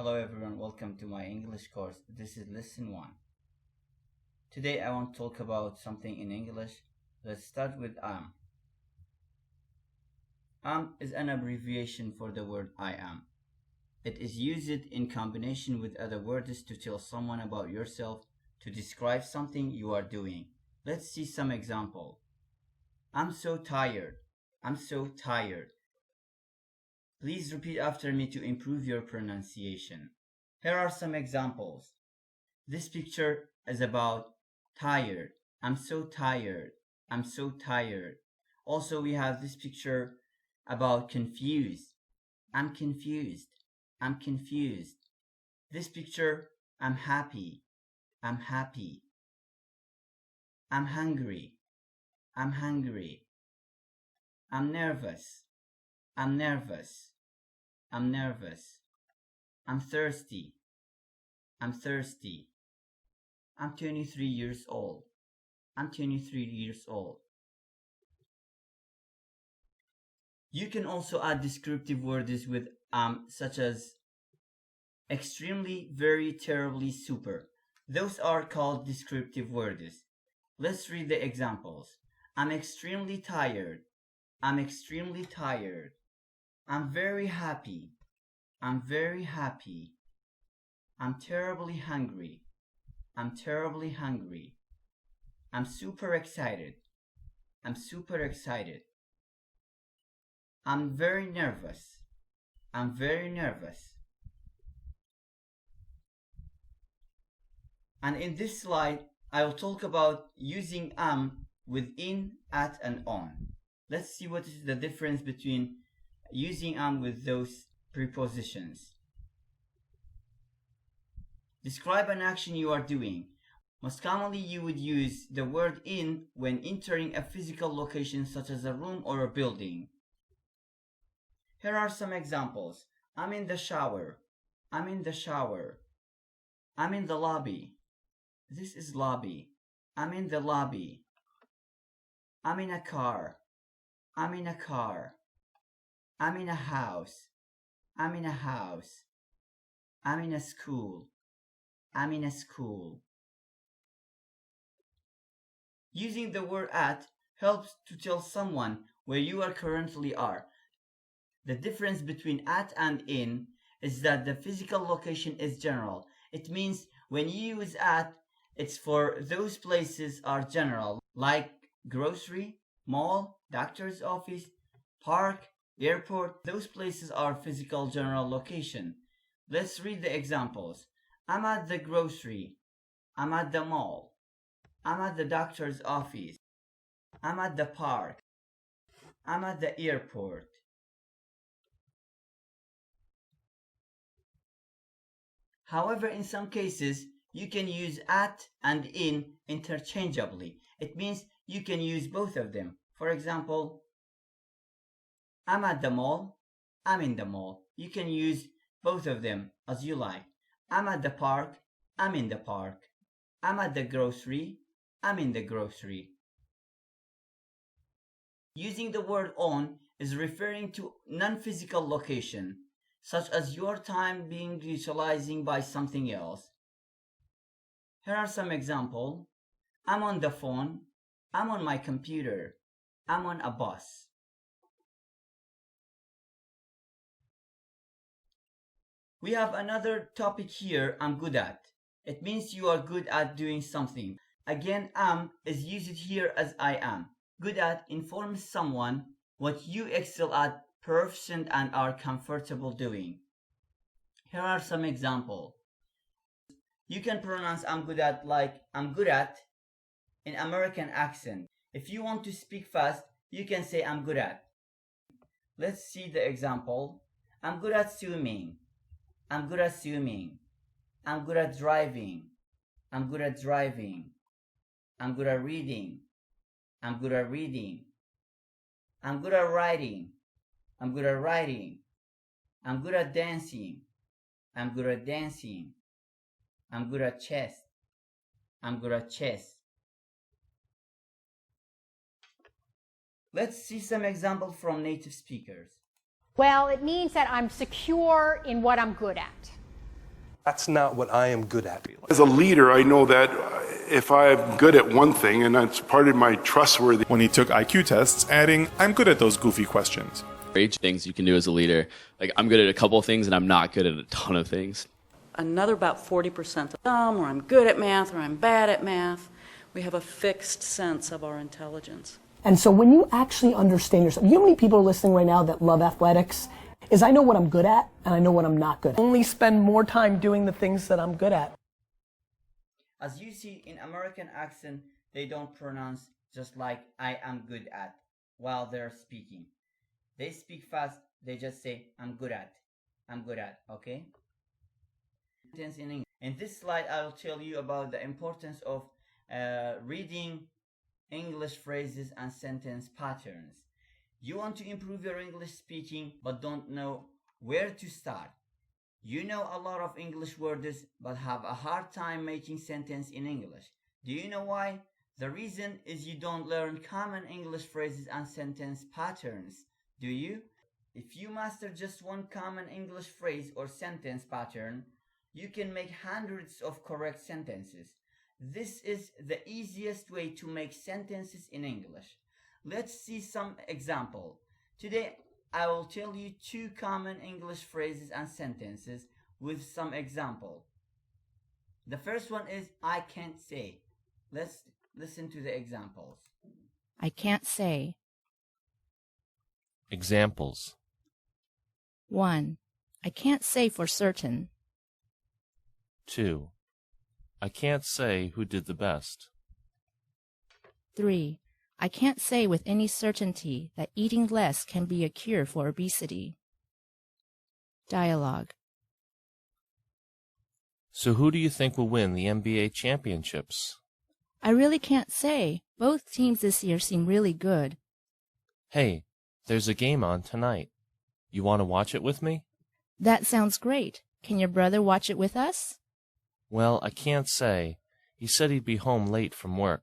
Hello everyone, welcome to my English course. This is lesson 1. Today I want to talk about something in English. Let's start with am. Am is an abbreviation for the word I am. It is used in combination with other words to tell someone about yourself, to describe something you are doing. Let's see some example. I'm so tired. I'm so tired. Please repeat after me to improve your pronunciation. Here are some examples. This picture is about tired. I'm so tired. I'm so tired. Also, we have this picture about confused. I'm confused. I'm confused. This picture, I'm happy. I'm happy. I'm hungry. I'm hungry. I'm nervous. I'm nervous. I'm nervous. I'm thirsty. I'm thirsty. I'm 23 years old. I'm 23 years old. You can also add descriptive words with such as extremely, very, terribly, super. Those are called descriptive words. Let's read the examples. I'm extremely tired. I'm extremely tired. I'm very happy. I'm very happy. I'm terribly hungry. I'm terribly hungry. I'm super excited. I'm super excited. I'm very nervous. I'm very nervous. And in this slide, I will talk about using am with in, at, and on. Let's see what is the difference between using am with those prepositions. Describe an action you are doing. Most commonly, you would use the word in when entering a physical location such as a room or a building. Here are some examples. I'm in the shower. I'm in the shower. I'm in the lobby. This is lobby. I'm in the lobby. I'm in a car. I'm in a car. I'm in a house. I'm in a house. I'm in a school. I'm in a school. Using the word at helps to tell someone where you are currently are. The difference between at and in is that the physical location is general. It means when you use at, it's for those places are general, like grocery, mall, doctor's office, park, airport. Those places are physical general location. Let's read the examples. I'm at the grocery. I'm at the mall. I'm at the doctor's office. I'm at the park. I'm at the airport. However, in some cases, you can use at and in interchangeably. It means you can use both of them. For example, I'm at the mall. I'm in the mall. You can use both of them as you like. I'm at the park. I'm in the park. I'm at the grocery. I'm in the grocery. Using the word on is referring to non-physical location, such as your time being utilized by something else. Here are some examples. I'm on the phone. I'm on my computer. I'm on a bus. We have another topic here, I'm good at. It means you are good at doing something. Again, am is used here as I am. Good at informs someone what you excel at, proficient, and are comfortable doing. Here are some examples. You can pronounce I'm good at like I'm good at in American accent. If you want to speak fast, you can say I'm good at. Let's see the example. I'm good at swimming. I'm good at swimming. I'm good at driving. I'm good at driving. I'm good at reading. I'm good at reading. I'm good at writing. I'm good at writing. I'm good at dancing. I'm good at dancing. I'm good at chess. I'm good at chess. Let's see some examples from native speakers. Well, it means that I'm secure in what I'm good at. That's not what I am good at. As a leader, I know that if I'm good at one thing, and that's part of my trustworthy. When he took IQ tests, adding, I'm good at those goofy questions. Things you can do as a leader. Like, I'm good at a couple of things and I'm not good at a ton of things. Another about 40% of them, or I'm good at math or I'm bad at math. We have a fixed sense of our intelligence. And so when you actually understand yourself, you know how many people are listening right now that love athletics? Is I know what I'm good at and I know what I'm not good at. Only spend more time doing the things that I'm good at. As you see, in American accent, they don't pronounce just like I am good at while they're speaking. They speak fast, they just say I'm good at, okay? In this slide, I will tell you about the importance of reading English phrases and sentence patterns. You want to improve your English speaking but don't know where to start. You know a lot of English words but have a hard time making sentences in English. Do you know why? The reason is you don't learn common English phrases and sentence patterns. Do you? If you master just one common English phrase or sentence pattern, you can make hundreds of correct sentences. This is the easiest way to make sentences in English. Let's see some example. Today, I will tell you 2 common English phrases and sentences with some example. The first one is I can't say. Let's listen to the examples. I can't say. Examples. 1. I can't say for certain. 2. I can't say who did the best. 3. I can't say with any certainty that eating less can be a cure for obesity. Dialogue. So who do you think will win the NBA championships? I really can't say. Both teams this year seem really good. Hey, there's a game on tonight. You want to watch it with me? That sounds great. Can your brother watch it with us? Well, I can't say. He said he'd be home late from work.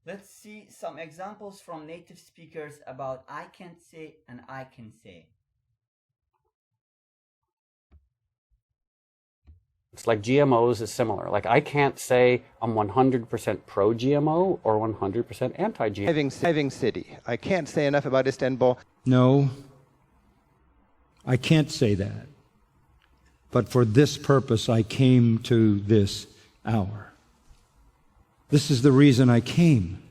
Let's see some examples from native speakers about I can't say and I can say. It's like GMOs is similar. Like I can't say I'm 100% pro-GMO or 100% anti-GMO. Having city. I can't say enough about Istanbul. No, I can't say that. But for this purpose, I came to this hour. This is the reason I came.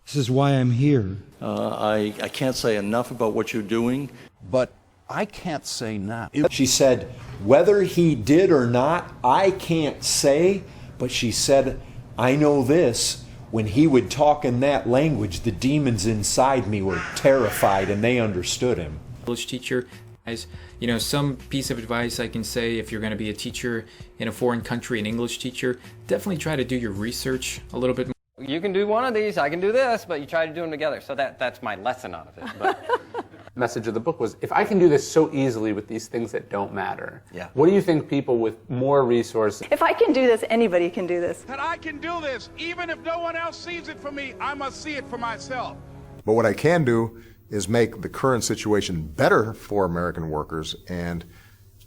This is why I'm here. I can't say enough about what you're doing. But I can't say now. She said, whether he did or not, I can't say. But she said, I know this. When he would talk in that language, the demons inside me were terrified and they understood him. English teacher. As you know, some piece of advice I can say if you're going to be a teacher in a foreign country, an English teacher, definitely try to do your research a little bit more. You can do one of these, I can do this, but you try to do them together. So that's my lesson out of it. But message of the book was, if I can do this so easily with these things that don't matter, what do you think people with more resources? If I can do this, anybody can do this. That I can do this, even if no one else sees it for me, I must see it for myself. But what I can do is make the current situation better for American workers and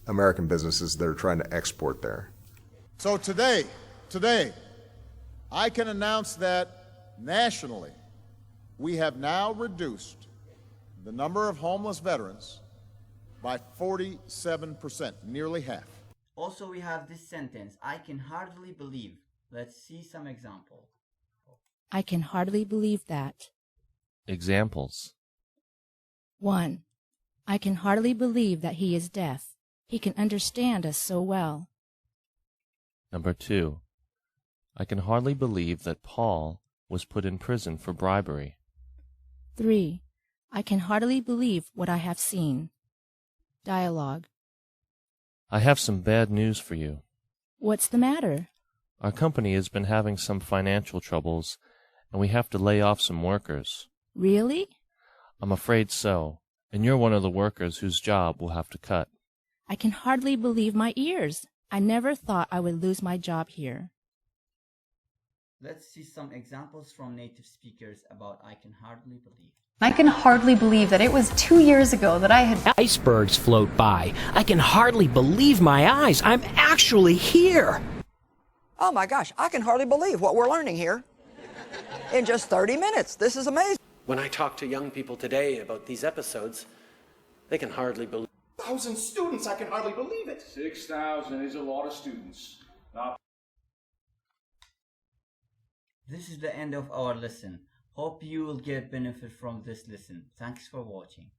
American businesses that are trying to export there. So today, I can announce that nationally, we have now reduced the number of homeless veterans by 47%, nearly half. Also, we have this sentence, I can hardly believe. Let's see some example. I can hardly believe that. Examples. 1. I can hardly believe that he is deaf. He can understand us so well. Number 2. I can hardly believe that Paul was put in prison for bribery. 3. I can hardly believe what I have seen. Dialogue. I have some bad news for you. What's the matter? Our company has been having some financial troubles, and we have to lay off some workers. Really? I'm afraid so, and you're one of the workers whose job we'll have to cut. I can hardly believe my ears. I never thought I would lose my job here. Let's see some examples from native speakers about I can hardly believe. I can hardly believe that it was 2 years ago that I had... Icebergs float by. I can hardly believe my eyes. I'm actually here. Oh my gosh, I can hardly believe what we're learning here in just 30 minutes. This is amazing. When I talk to young people today about these episodes, they can hardly believe. 1,000 students, I can hardly believe it. 6,000 is a lot of students. This is the end of our lesson. Hope you will get benefit from this lesson. Thanks for watching.